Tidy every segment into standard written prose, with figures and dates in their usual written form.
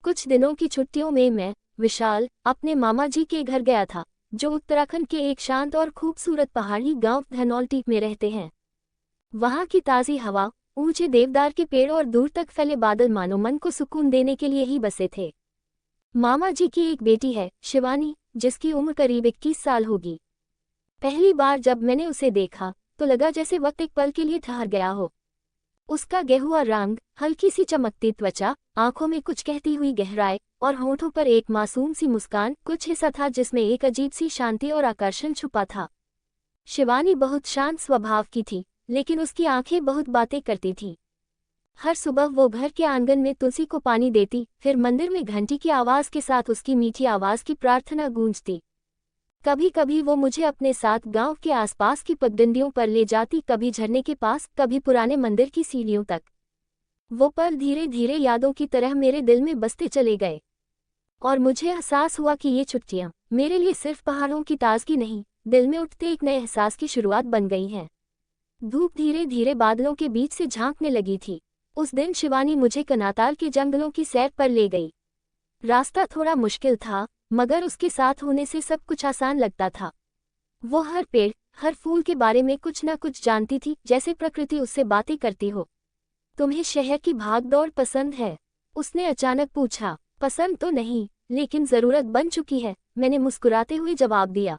कुछ दिनों की छुट्टियों में मैं, विशाल, अपने मामा जी के घर गया था, जो उत्तराखंड के एक शांत और खूबसूरत पहाड़ी गांव धनौल्टी में रहते हैं। वहां की ताज़ी हवा, ऊंचे देवदार के पेड़ और दूर तक फैले बादल मानो मन को सुकून देने के लिए ही बसे थे। मामा जी की एक बेटी है, शिवानी, जिसकी उम्र करीब 21 साल होगी। पहली बार जब मैंने उसे देखा तो लगा जैसे वक्त एक पल के लिए ठहर गया हो। उसका गेहुआ रंग, हल्की सी चमकती त्वचा, आंखों में कुछ कहती हुई गहराई और होठों पर एक मासूम सी मुस्कान, कुछ हिस्सा था जिसमें एक अजीब सी शांति और आकर्षण छुपा था। शिवानी बहुत शांत स्वभाव की थी, लेकिन उसकी आंखें बहुत बातें करती थीं। हर सुबह वो घर के आंगन में तुलसी को पानी देती, फिर मंदिर में घंटी की आवाज के साथ उसकी मीठी आवाज की प्रार्थना गूंजती। कभी कभी वो मुझे अपने साथ गांव के आसपास की पगडंडियों पर ले जाती, कभी झरने के पास, कभी पुराने मंदिर की सीढ़ियों तक। वो पल धीरे धीरे यादों की तरह मेरे दिल में बसते चले गए, और मुझे एहसास हुआ कि ये छुट्टियां मेरे लिए सिर्फ पहाड़ों की ताजगी नहीं, दिल में उठते एक नए एहसास की शुरुआत बन गई हैं। धूप धीरे धीरे बादलों के बीच से झांकने लगी थी। उस दिन शिवानी मुझे कनाताल के जंगलों की सैर पर ले गई। रास्ता थोड़ा मुश्किल था, मगर उसके साथ होने से सब कुछ आसान लगता था। वो हर पेड़, हर फूल के बारे में कुछ न कुछ जानती थी, जैसे प्रकृति उससे बातें करती हो। तुम्हें शहर की भागदौड़ पसंद है? उसने अचानक पूछा। पसंद तो नहीं, लेकिन जरूरत बन चुकी है, मैंने मुस्कुराते हुए जवाब दिया।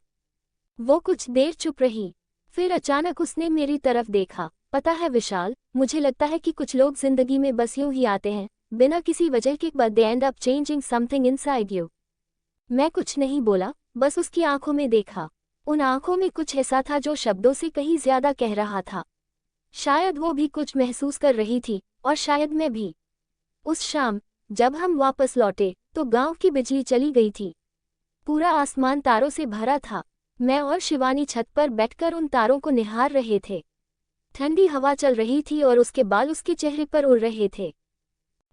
वो कुछ देर चुप रही, फिर अचानक उसने मेरी तरफ देखा। पता है विशाल, मुझे लगता है कि कुछ लोग जिंदगी में बस यूं ही आते हैं, बिना किसी वजह के, but they and up changing something inside you. मैं कुछ नहीं बोला, बस उसकी आंखों में देखा। उन आंखों में कुछ ऐसा था जो शब्दों से कहीं ज्यादा कह रहा था। शायद वो भी कुछ महसूस कर रही थी, और शायद मैं भी। उस शाम जब हम वापस लौटे तो गांव की बिजली चली गई थी। पूरा आसमान तारों से भरा था। मैं और शिवानी छत पर बैठकर उन तारों को निहार रहे थे। ठंडी हवा चल रही थी और उसके बाल उसके चेहरे पर उड़ रहे थे।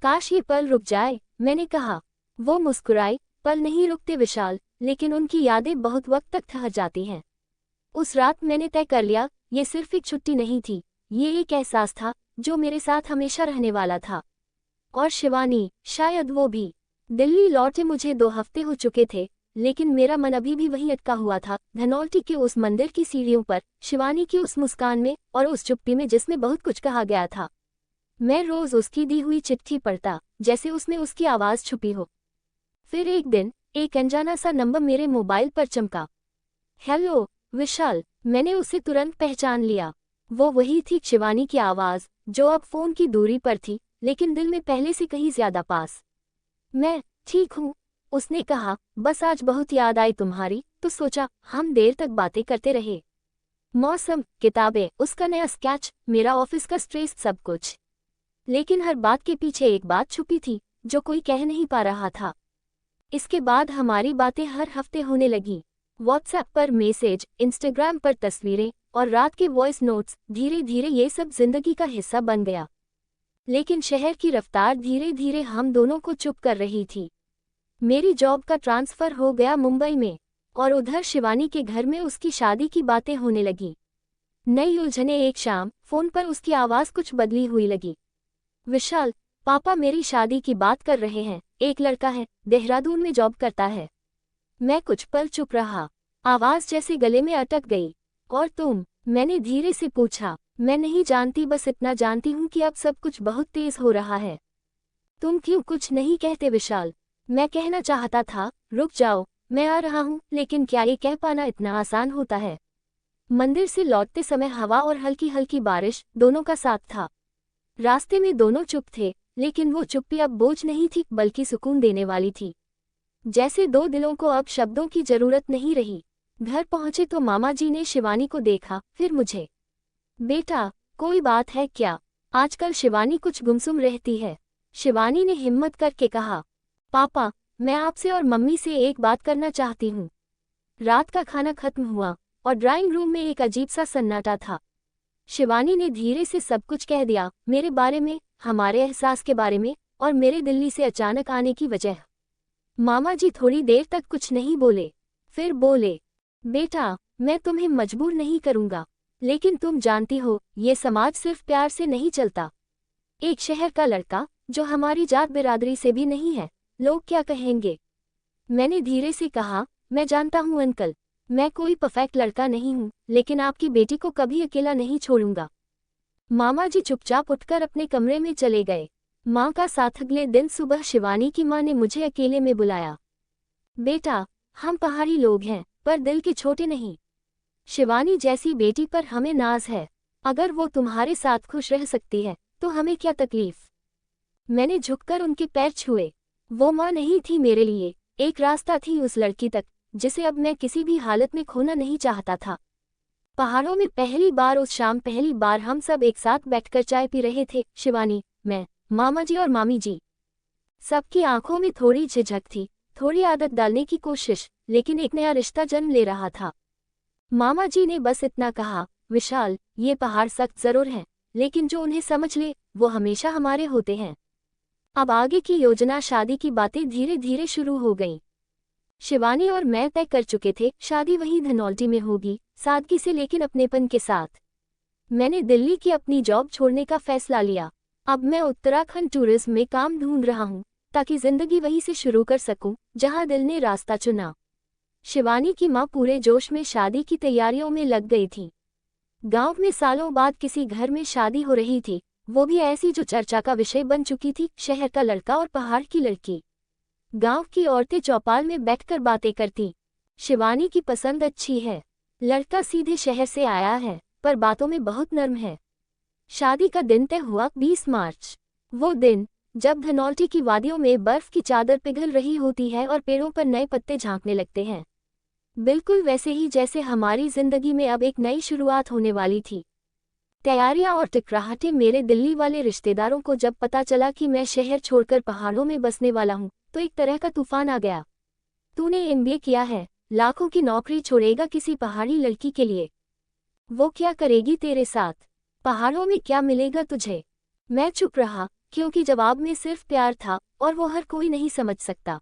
काश ये पल रुक जाए, मैंने कहा। वो मुस्कुराई। पल नहीं रुकते विशाल, लेकिन उनकी यादें बहुत वक्त तक ठहर जाती हैं। उस रात मैंने तय कर लिया, ये सिर्फ एक छुट्टी नहीं थी, ये एक एहसास था जो मेरे साथ हमेशा रहने वाला था। और शिवानी, शायद वो भी। दिल्ली लौटे मुझे 2 हफ्ते हो चुके थे, लेकिन मेरा मन अभी भी वहीं अटका हुआ था, धनौल्टी के उस मंदिर की सीढ़ियों पर, शिवानी की उस मुस्कान में, और उस चुप्पी में जिसमें बहुत कुछ कहा गया था। मैं रोज उसकी दी हुई चिट्ठी पढ़ता, जैसे उसमें उसकी आवाज छुपी हो। फिर एक दिन एक अनजाना सा नंबर मेरे मोबाइल पर चमका। हेलो विशाल, मैंने उसे तुरंत पहचान लिया। वो वही थी, शिवानी की आवाज, जो अब फोन की दूरी पर थी, लेकिन दिल में पहले से कहीं ज्यादा पास। मैं ठीक हूँ, उसने कहा, बस आज बहुत याद आई तुम्हारी, तो सोचा हम देर तक बातें करते रहे। मौसम, किताबें, उसका नया स्केच, मेरा ऑफिस का स्ट्रेस, सब कुछ। लेकिन हर बात के पीछे एक बात छुपी थी, जो कोई कह नहीं पा रहा था। इसके बाद हमारी बातें हर हफ्ते होने लगी। व्हाट्सएप पर मैसेज, इंस्टाग्राम पर तस्वीरें, और रात के वॉइस नोट्स। धीरे धीरे ये सब जिंदगी का हिस्सा बन गया। लेकिन शहर की रफ्तार धीरे धीरे हम दोनों को चुप कर रही थी। मेरी जॉब का ट्रांसफर हो गया मुंबई में, और उधर शिवानी के घर में उसकी शादी की बातें होने लगी। नई उलझने। एक शाम फोन पर उसकी आवाज कुछ बदली हुई लगी। विशाल, पापा मेरी शादी की बात कर रहे हैं, एक लड़का है, देहरादून में जॉब करता है। मैं कुछ पल चुप रहा, आवाज जैसे गले में अटक गई। और तुम? मैंने धीरे से पूछा। मैं नहीं जानती, बस इतना जानती हूँ कि अब सब कुछ बहुत तेज हो रहा है। तुम क्यों कुछ नहीं कहते विशाल? मैं कहना चाहता था, रुक जाओ, मैं आ रहा हूँ, लेकिन क्या ये कह पाना इतना आसान होता है? मंदिर से लौटते समय हवा और हल्की हल्की बारिश दोनों का साथ था। रास्ते में दोनों चुप थे, लेकिन वो चुप्पी अब बोझ नहीं थी, बल्कि सुकून देने वाली थी। जैसे 2 दिलों को अब शब्दों की जरूरत नहीं रही। घर पहुंचे तो मामा जी ने शिवानी को देखा, फिर मुझे। बेटा, कोई बात है क्या? आजकल शिवानी कुछ गुमसुम रहती है। शिवानी ने हिम्मत करके कहा। पापा, मैं आपसे और मम्मी से एक बात करना चाहती हूँ। रात का खाना खत्म हुआ और ड्राइंग रूम में एक अजीब सा सन्नाटा था। शिवानी ने धीरे से सब कुछ कह दिया, मेरे बारे में, हमारे एहसास के बारे में, और मेरे दिल्ली से अचानक आने की वजह। मामा जी थोड़ी देर तक कुछ नहीं बोले, फिर बोले, बेटा, मैं तुम्हें मजबूर नहीं करूंगा, लेकिन तुम जानती हो, ये समाज सिर्फ प्यार से नहीं चलता। एक शहर का लड़का, जो हमारी जात बिरादरी से भी नहीं है, लोग क्या कहेंगे? मैंने धीरे से कहा, मैं जानता हूँ अंकल, मैं कोई परफेक्ट लड़का नहीं हूँ, लेकिन आपकी बेटी को कभी अकेला नहीं छोड़ूंगा। मामा जी चुपचाप उठकर अपने कमरे में चले गए। माँ का साथ अगले दिन सुबह शिवानी की माँ ने मुझे अकेले में बुलाया। बेटा, हम पहाड़ी लोग हैं, पर दिल के छोटे नहीं। शिवानी जैसी बेटी पर हमें नाज है। अगर वो तुम्हारे साथ खुश रह सकती है, तो हमें क्या तकलीफ? मैंने झुककर उनके पैर छुए। वो माँ नहीं थी मेरे लिए, एक रास्ता थी उस लड़की तक, जिसे अब मैं किसी भी हालत में खोना नहीं चाहता था। पहाड़ों में पहली बार उस शाम पहली बार हम सब एक साथ बैठकर चाय पी रहे थे, शिवानी, मैं, मामा जी और मामी जी। सबकी आंखों में थोड़ी झिझक थी, थोड़ी आदत डालने की कोशिश, लेकिन एक नया रिश्ता जन्म ले रहा था। मामा जी ने बस इतना कहा, विशाल, ये पहाड़ सख्त जरूर हैं, लेकिन जो उन्हें समझ ले, वो हमेशा हमारे होते हैं। अब आगे की योजना, शादी की बातें धीरे धीरे शुरू हो गईं। शिवानी और मैं तय कर चुके थे, शादी वहीं धनौल्टी में होगी, सादगी से लेकिन अपनेपन के साथ। मैंने दिल्ली की अपनी जॉब छोड़ने का फैसला लिया। अब मैं उत्तराखंड टूरिज्म में काम ढूंढ रहा हूँ, ताकि जिंदगी वहीं से शुरू कर सकूं, जहां दिल ने रास्ता चुना। शिवानी की माँ पूरे जोश में शादी की तैयारियों में लग गई थी। गांव में सालों बाद किसी घर में शादी हो रही थी, वो भी ऐसी जो चर्चा का विषय बन चुकी थी, शहर का लड़का और पहाड़ की लड़की। गांव की औरतें चौपाल में बैठकर बातें करती। शिवानी की पसंद अच्छी है, लड़का सीधे शहर से आया है, पर बातों में बहुत नर्म है। शादी का दिन तय हुआ 20 मार्च। वो दिन, जब धनौल्टी की वादियों में बर्फ की चादर पिघल रही होती है और पेड़ों पर नए पत्ते झांकने लगते हैं। बिल्कुल वैसे ही जैसे हमारी जिंदगी में अब एक नई शुरुआत होने वाली थी। तैयारियां और टिकराहटें। मेरे दिल्ली वाले रिश्तेदारों को जब पता चला कि मैं शहर छोड़कर पहाड़ों में बसने वाला हूं, तो एक तरह का तूफान आ गया। तूने एमबीए किया है, लाखों की नौकरी छोड़ेगा किसी पहाड़ी लड़की के लिए? वो क्या करेगी तेरे साथ? पहाड़ों में क्या मिलेगा तुझे? मैं चुप रहा, क्योंकि जवाब में सिर्फ प्यार था, और वो हर कोई नहीं समझ सकता।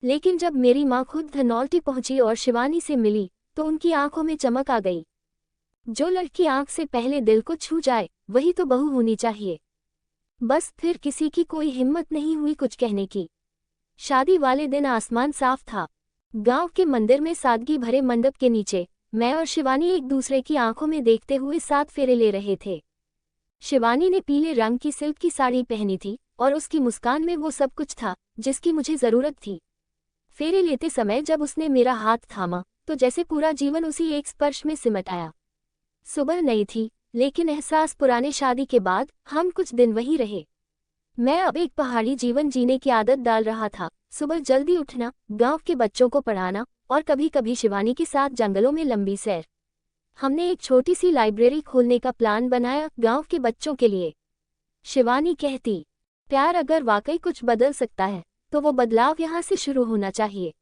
लेकिन जब मेरी माँ खुद धनौल्टी पहुंची और शिवानी से मिली, तो उनकी आंखों में चमक आ गई। जो लड़की आंख से पहले दिल को छू जाए, वही तो बहू होनी चाहिए। बस फिर किसी की कोई हिम्मत नहीं हुई कुछ कहने की। शादी वाले दिन आसमान साफ था। गांव के मंदिर में सादगी भरे मंडप के नीचे मैं और शिवानी एक दूसरे की आंखों में देखते हुए 7 फेरे ले रहे थे। शिवानी ने पीले रंग की सिल्क की साड़ी पहनी थी, और उसकी मुस्कान में वो सब कुछ था जिसकी मुझे जरूरत थी। फेरे लेते समय जब उसने मेरा हाथ थामा, तो जैसे पूरा जीवन उसी एक स्पर्श में सिमट आया। सुबह नई थी, लेकिन एहसास पुराने। शादी के बाद हम कुछ दिन वहीं रहे। मैं अब एक पहाड़ी जीवन जीने की आदत डाल रहा था। सुबह जल्दी उठना, गांव के बच्चों को पढ़ाना, और कभी कभी शिवानी के साथ जंगलों में लंबी सैर। हमने एक छोटी सी लाइब्रेरी खोलने का प्लान बनाया, गांव के बच्चों के लिए। शिवानी कहती, प्यार अगर वाकई कुछ बदल सकता है, तो वो बदलाव यहाँ से शुरू होना चाहिए।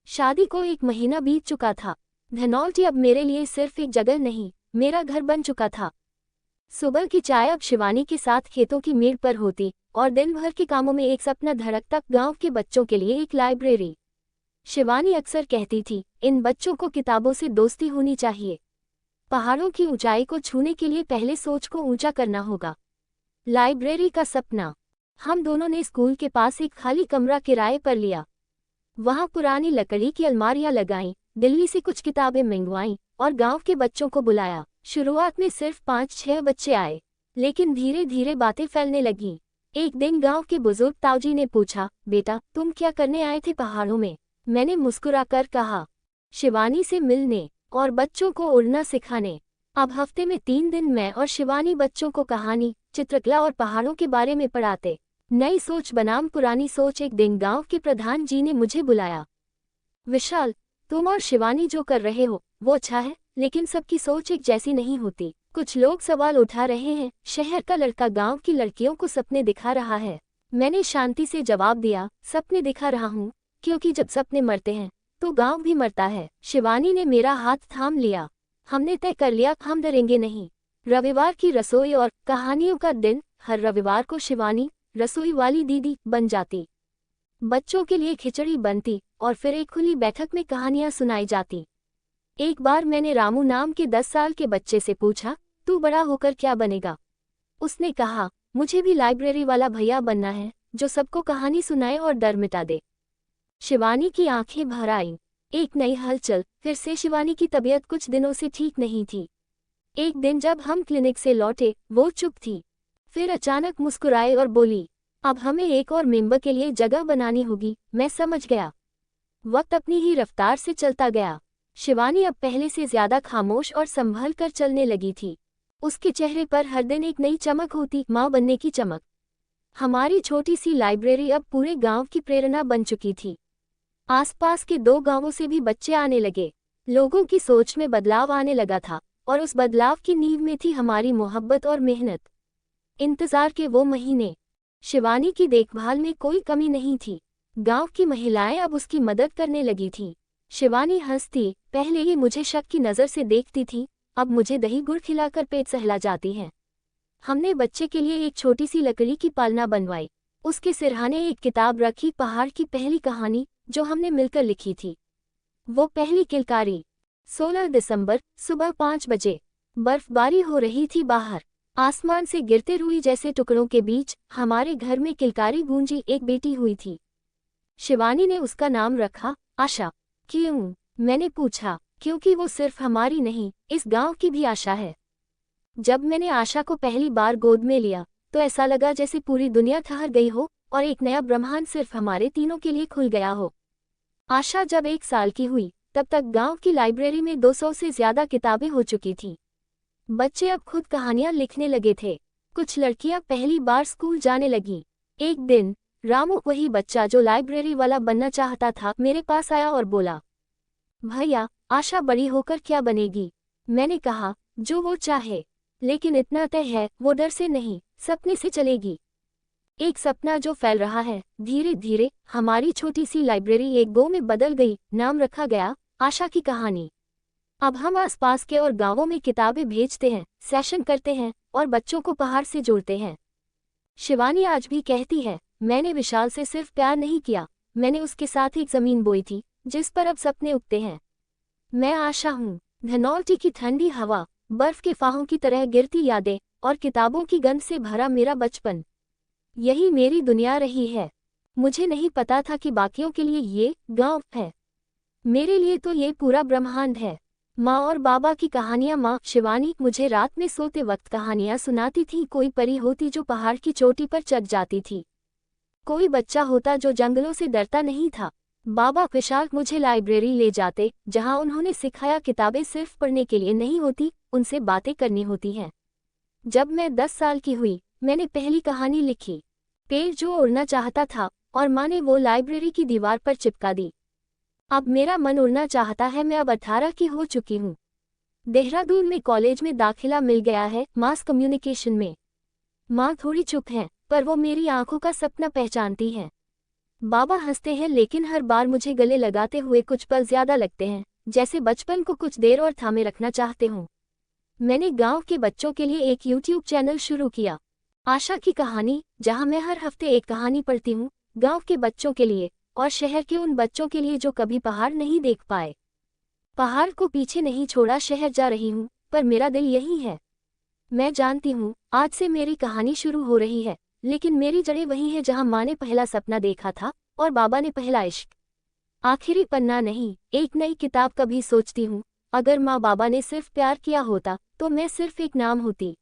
शादी को 1 महीना बीत चुका था। धनौल्टी अब मेरे लिए सिर्फ एक जगह नहीं, मेरा घर बन चुका था। सुबह की चाय अब शिवानी के साथ खेतों की मेड़ पर होती, और दिन भर के कामों में एक सपना धड़कता, गांव के बच्चों के लिए एक लाइब्रेरी। शिवानी अक्सर कहती थी, इन बच्चों को किताबों से दोस्ती होनी चाहिए। पहाड़ों की ऊंचाई को छूने के लिए पहले सोच को ऊंचा करना होगा। लाइब्रेरी का सपना। हम दोनों ने स्कूल के पास एक खाली कमरा किराए पर लिया। वहां पुरानी लकड़ी की अलमारियां लगाईं, दिल्ली से कुछ किताबें मंगवाईं, और गांव के बच्चों को बुलाया। शुरुआत में सिर्फ 5-6 बच्चे आए, लेकिन धीरे धीरे बातें फैलने लगीं। एक दिन गांव के बुजुर्ग ताऊजी ने पूछा, बेटा, तुम क्या करने आए थे पहाड़ों में? मैंने मुस्कुराकर कहा, शिवानी से मिलने और बच्चों को उड़ना सिखाने। अब हफ्ते में 3 दिन मैं और शिवानी बच्चों को कहानी, चित्रकला और पहाड़ों के बारे में पढ़ाते। नई सोच बनाम पुरानी सोच। एक दिन गांव के प्रधान जी ने मुझे बुलाया। विशाल, तुम और शिवानी जो कर रहे हो वो अच्छा है, लेकिन सबकी सोच एक जैसी नहीं होती। कुछ लोग सवाल उठा रहे हैं, शहर का लड़का गांव की लड़कियों को सपने दिखा रहा है। मैंने शांति से जवाब दिया, सपने दिखा रहा हूँ, क्योंकि जब सपने मरते हैं तो गांव भी मरता है। शिवानी ने मेरा हाथ थाम लिया। हमने तय कर लिया, हम डरेंगे नहीं। रविवार की रसोई और कहानियों का दिन। हर रविवार को शिवानी रसोई वाली दीदी बन जाती। बच्चों के लिए खिचड़ी बनती, और फिर एक खुली बैठक में कहानियां सुनाई जाती। एक बार मैंने रामू नाम के 10 साल के बच्चे से पूछा, तू बड़ा होकर क्या बनेगा? उसने कहा, मुझे भी लाइब्रेरी वाला भैया बनना है। जो सबको कहानी सुनाए और डर मिटा दे। शिवानी की आंखें भर आईं। एक नई हलचल। फिर से शिवानी की तबीयत कुछ दिनों से ठीक नहीं थी। एक दिन जब हम क्लिनिक से लौटे, वो चुप थी। फिर अचानक मुस्कुराई और बोली, अब हमें एक और मेंबर के लिए जगह बनानी होगी। मैं समझ गया। वक्त अपनी ही रफ्तार से चलता गया। शिवानी अब पहले से ज्यादा खामोश और संभल कर चलने लगी थी। उसके चेहरे पर हर दिन एक नई चमक होती, माँ बनने की चमक। हमारी छोटी सी लाइब्रेरी अब पूरे गांव की प्रेरणा बन चुकी थी। आसपास के 2 गांवों से भी बच्चे आने लगे। लोगों की सोच में बदलाव आने लगा था, और उस बदलाव की नींव में थी हमारी मोहब्बत और मेहनत। इंतजार के वो महीने। शिवानी की देखभाल में कोई कमी नहीं थी। गांव की महिलाएं अब उसकी मदद करने लगी थीं। शिवानी हंसती। पहले ये मुझे शक की नज़र से देखती थी, अब मुझे दही गुड़ खिलाकर पेट सहला जाती हैं। हमने बच्चे के लिए एक छोटी सी लकड़ी की पालना बनवाई। उसके सिरहाने एक किताब रखी, पहाड़ की पहली कहानी जो हमने मिलकर लिखी थी। वो पहली किलकारी। 16 दिसंबर, सुबह 5 बजे। बर्फबारी हो रही थी बाहर। आसमान से गिरते रुई जैसे टुकड़ों के बीच हमारे घर में किलकारी गूंजी। एक बेटी हुई थी। शिवानी ने उसका नाम रखा आशा। क्यों? मैंने पूछा। क्योंकि वो सिर्फ हमारी नहीं, इस गांव की भी आशा है। जब मैंने आशा को पहली बार गोद में लिया, तो ऐसा लगा जैसे पूरी दुनिया ठहर गई हो और एक नया ब्रह्मांड सिर्फ हमारे तीनों के लिए खुल गया हो। आशा जब 1 साल की हुई, तब तक गांव की लाइब्रेरी में 200 से ज्यादा किताबें हो चुकी थीं। बच्चे अब खुद कहानियां लिखने लगे थे। कुछ लड़कियां पहली बार स्कूल जाने लगीं। एक दिन रामू, वही बच्चा जो लाइब्रेरी वाला बनना चाहता था, मेरे पास आया और बोला, भैया, आशा बड़ी होकर क्या बनेगी? मैंने कहा, जो वो चाहे, लेकिन इतना तय है, वो डर से नहीं, सपने से चलेगी। एक सपना जो फैल रहा है। धीरे धीरे हमारी छोटी सी लाइब्रेरी एक गो में बदल गई। नाम रखा गया आशा की कहानी। अब हम आसपास के और गांवों में किताबें भेजते हैं, सेशन करते हैं और बच्चों को पहाड़ से जोड़ते हैं। शिवानी आज भी कहती है, मैंने विशाल से सिर्फ प्यार नहीं किया, मैंने उसके साथ एक जमीन बोई थी जिस पर अब सपने उगते हैं। मैं आशा हूँ। धनौल्टी की ठंडी हवा, बर्फ के फाहों की तरह गिरती यादें और किताबों की गंध से भरा मेरा बचपन, यही मेरी दुनिया रही है। मुझे नहीं पता था कि बाकियों के लिए ये गांव है। मेरे लिए तो ये पूरा ब्रह्मांड है। माँ और बाबा की कहानियाँ। माँ शिवानी मुझे रात में सोते वक्त कहानियाँ सुनाती थी। कोई परी होती जो पहाड़ की चोटी पर चढ़ जाती थी, कोई बच्चा होता जो जंगलों से डरता नहीं था। बाबा विशाल मुझे लाइब्रेरी ले जाते, जहाँ उन्होंने सिखाया किताबें सिर्फ पढ़ने के लिए नहीं होती, उनसे बातें करनी होती हैं। जब मैं 10 साल की हुई, मैंने पहली कहानी लिखी, पेड़ जो उड़ना चाहता था, और माँ ने वो लाइब्रेरी की दीवार पर चिपका दी। अब मेरा मन उड़ना चाहता है। मैं अब 18 की हो चुकी हूँ। देहरादून में कॉलेज में दाखिला मिल गया है, मास कम्युनिकेशन में। माँ थोड़ी चुप हैं, पर वो मेरी आंखों का सपना पहचानती हैं। बाबा हंसते हैं, लेकिन हर बार मुझे गले लगाते हुए कुछ पल ज्यादा लगते हैं, जैसे बचपन को कुछ देर और थामे रखना चाहते हों। मैंने गांव के बच्चों के लिए एक YouTube चैनल शुरू किया, आशा की कहानी, जहां मैं हर हफ्ते एक कहानी पढ़ती हूं, गांव के बच्चों के लिए और शहर के उन बच्चों के लिए जो कभी पहाड़ नहीं देख पाए। पहाड़ को पीछे नहीं छोड़ा, शहर जा रही हूं, पर मेरा दिल यही है। मैं जानती हूं, आज से मेरी कहानी शुरू हो रही है, लेकिन मेरी जड़ें वही हैं जहां माँ ने पहला सपना देखा था और बाबा ने पहला इश्क। आखिरी पन्ना नहीं, एक नई किताब। कभी सोचती हूँ, अगर माँ बाबा ने सिर्फ प्यार किया होता तो मैं सिर्फ एक नाम होती,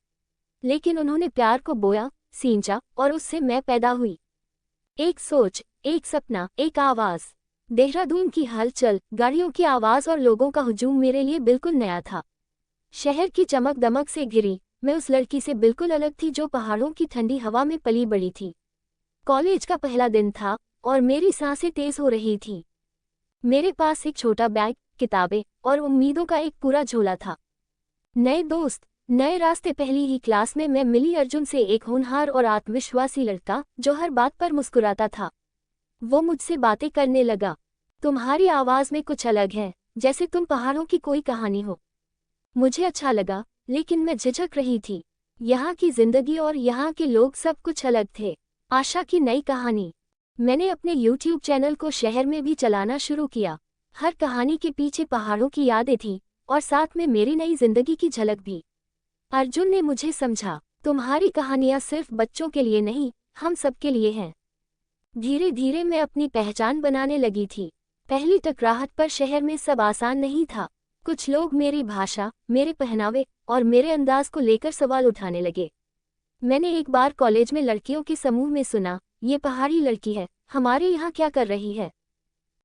लेकिन उन्होंने प्यार को बोया, सींचा, और उससे मैं पैदा हुई। एक सोच, एक सपना, एक आवाज। देहरादून की हलचल, गाड़ियों की आवाज और लोगों का हुजूम मेरे लिए बिल्कुल नया था। शहर की चमक दमक से घिरी मैं उस लड़की से बिल्कुल अलग थी जो पहाड़ों की ठंडी हवा में पली बड़ी थी। कॉलेज का पहला दिन था और मेरी सांसें तेज हो रही थी। मेरे पास एक छोटा बैग, किताबें और उम्मीदों का एक पूरा झोला था। नए दोस्त, नए रास्ते। पहली ही क्लास में मैं मिली अर्जुन से, एक होनहार और आत्मविश्वासी लड़का जो हर बात पर मुस्कुराता था। वो मुझसे बातें करने लगा। तुम्हारी आवाज में कुछ अलग है, जैसे तुम पहाड़ों की कोई कहानी हो। मुझे अच्छा लगा, लेकिन मैं झिझक रही थी। यहाँ की जिंदगी और यहाँ के लोग सब कुछ अलग थे। आशा की नई कहानी। मैंने अपने YouTube चैनल को शहर में भी चलाना शुरू किया। हर कहानी के पीछे पहाड़ों की यादें थीं और साथ में मेरी नई जिंदगी की झलक भी। अर्जुन ने मुझे समझा, तुम्हारी कहानियां सिर्फ बच्चों के लिए नहीं, हम सबके लिए हैं। धीरे धीरे मैं अपनी पहचान बनाने लगी थी। पहली टकराहट पर शहर में सब आसान नहीं था। कुछ लोग मेरी भाषा, मेरे पहनावे और मेरे अंदाज को लेकर सवाल उठाने लगे। मैंने एक बार कॉलेज में लड़कियों के समूह में सुना, ये पहाड़ी लड़की है, हमारे यहाँ क्या कर रही है।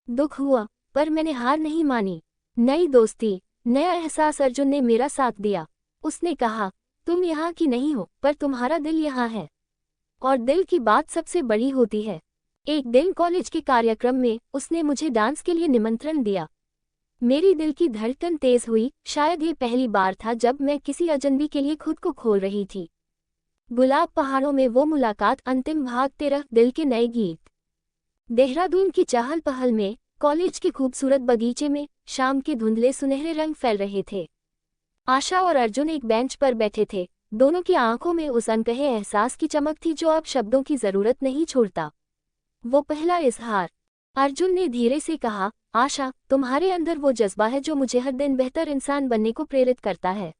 दुख हुआ, पर मैंने हार नहीं मानी। नई दोस्ती, नया एहसास। अर्जुन ने मेरा साथ दिया। उसने कहा, तुम यहाँ की नहीं हो, पर तुम्हारा दिल यहाँ है, और दिल की बात सबसे बड़ी होती है। एक दिन कॉलेज के कार्यक्रम में उसने मुझे डांस के लिए निमंत्रण दिया। मेरी दिल की धड़कन तेज हुई। शायद ये पहली बार था जब मैं किसी अजनबी के लिए खुद को खोल रही थी। गुलाब पहाड़ों में वो मुलाकात। अंतिम भाग 13, दिल के नए गीत। देहरादून की चहल पहल में, कॉलेज के खूबसूरत बगीचे में शाम के धुंधले सुनहरे रंग फैल रहे थे। आशा और अर्जुन एक बेंच पर बैठे थे। दोनों की आंखों में उस अनकहे एहसास की चमक थी जो अब शब्दों की जरूरत नहीं छोड़ता। वो पहला इजहार। अर्जुन ने धीरे से कहा, आशा, तुम्हारे अंदर वो जज्बा है जो मुझे हर दिन बेहतर इंसान बनने को प्रेरित करता है।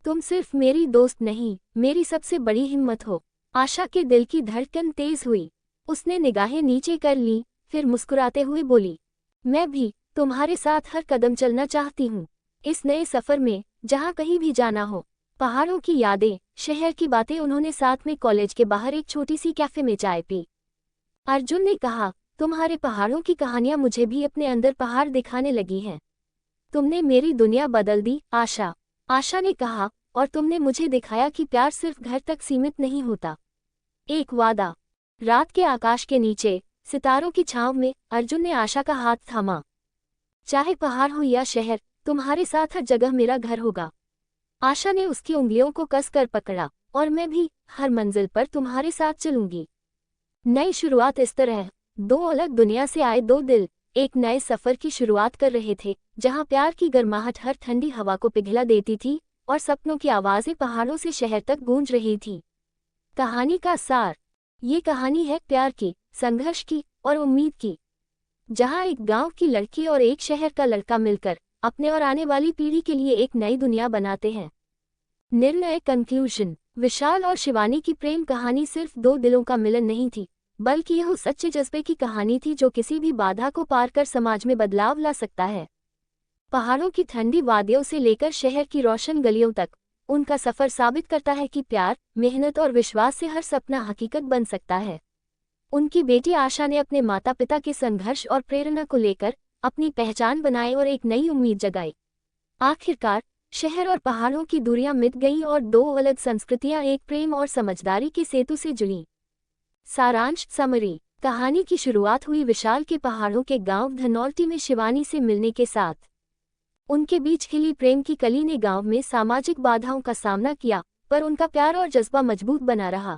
तुम सिर्फ मेरी दोस्त नहीं, मेरी सबसे बड़ी हिम्मत हो। आशा के दिल की धड़कन तेज हुई। उसने निगाहें नीचे कर लीं, फिर मुस्कुराते हुए बोली, मैं भी तुम्हारे साथ हर कदम चलना चाहती हूँ, इस नए सफर में, जहाँ कहीं भी जाना हो। पहाड़ों की यादें, शहर की बातें। उन्होंने साथ में कॉलेज के बाहर एक छोटी सी कैफे में चाय पी। अर्जुन ने कहा, तुम्हारे पहाड़ों की कहानियां मुझे भी अपने अंदर पहाड़ दिखाने लगी हैं। तुमने मेरी दुनिया बदल दी, आशा। आशा ने कहा, और तुमने मुझे दिखाया कि प्यार सिर्फ घर तक सीमित नहीं होता। एक वादा। रात के आकाश के नीचे, सितारों की छांव में, अर्जुन ने आशा का हाथ थामा। चाहे पहाड़ हो या शहर, तुम्हारे साथ हर जगह मेरा घर होगा। आशा ने उसकी उंगलियों को कसकर पकड़ा, और मैं भी हर मंजिल पर तुम्हारे साथ चलूंगी। नई शुरुआत। इस तरह दो अलग दुनिया से आए दो दिल एक नए सफर की शुरुआत कर रहे थे, जहां प्यार की गर्माहट हर ठंडी हवा को पिघला देती थी और सपनों की आवाजें पहाड़ों से शहर तक गूंज रही थी। कहानी का सार। ये कहानी है प्यार की, संघर्ष की और उम्मीद की, जहां एक गांव की लड़की और एक शहर का लड़का मिलकर अपने और आने वाली पीढ़ी के लिए एक नई दुनिया बनाते हैं। निर्णय। कंक्लूजन। विशाल और शिवानी की प्रेम कहानी सिर्फ दो दिलों का मिलन नहीं थी, बल्कि यह उस सच्चे जज्बे की कहानी थी जो किसी भी बाधा को पार कर समाज में बदलाव ला सकता है। पहाड़ों की ठंडी वादियों से लेकर शहर की रोशन गलियों तक, उनका सफर साबित करता है कि प्यार, मेहनत और विश्वास से हर सपना हकीकत बन सकता है। उनकी बेटी आशा ने अपने माता पिता के संघर्ष और प्रेरणा को लेकर अपनी पहचान बनाई और एक नई उम्मीद जगाई। आखिरकार शहर और पहाड़ों की दूरियां मिट गईं और दो अलग संस्कृतियां एक प्रेम और समझदारी के सेतु से जुड़ीं। सारांश। समरी। कहानी की शुरुआत हुई विशाल के पहाड़ों के गांव धनौल्टी में शिवानी से मिलने के साथ। उनके बीच खिली प्रेम की कली ने गांव में सामाजिक बाधाओं का सामना किया, पर उनका प्यार और जज्बा मजबूत बना रहा।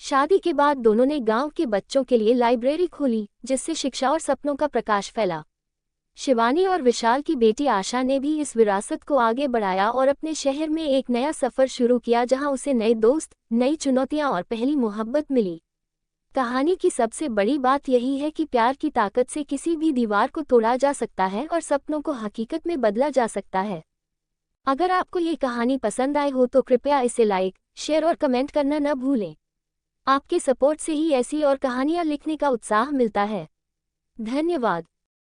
शादी के बाद दोनों ने गांव के बच्चों के लिए लाइब्रेरी खोली, जिससे शिक्षा और सपनों का प्रकाश फैला। शिवानी और विशाल की बेटी आशा ने भी इस विरासत को आगे बढ़ाया और अपने शहर में एक नया सफर शुरू किया, जहां उसे नए दोस्त, नई चुनौतियां और पहली मोहब्बत मिली। कहानी की सबसे बड़ी बात यही है कि प्यार की ताकत से किसी भी दीवार को तोड़ा जा सकता है और सपनों को हकीकत में बदला जा सकता है। अगर आपको ये कहानी पसंद आई हो तो कृपया इसे लाइक, शेयर और कमेंट करना न भूलें। आपके सपोर्ट से ही ऐसी और कहानियां लिखने का उत्साह मिलता है। धन्यवाद।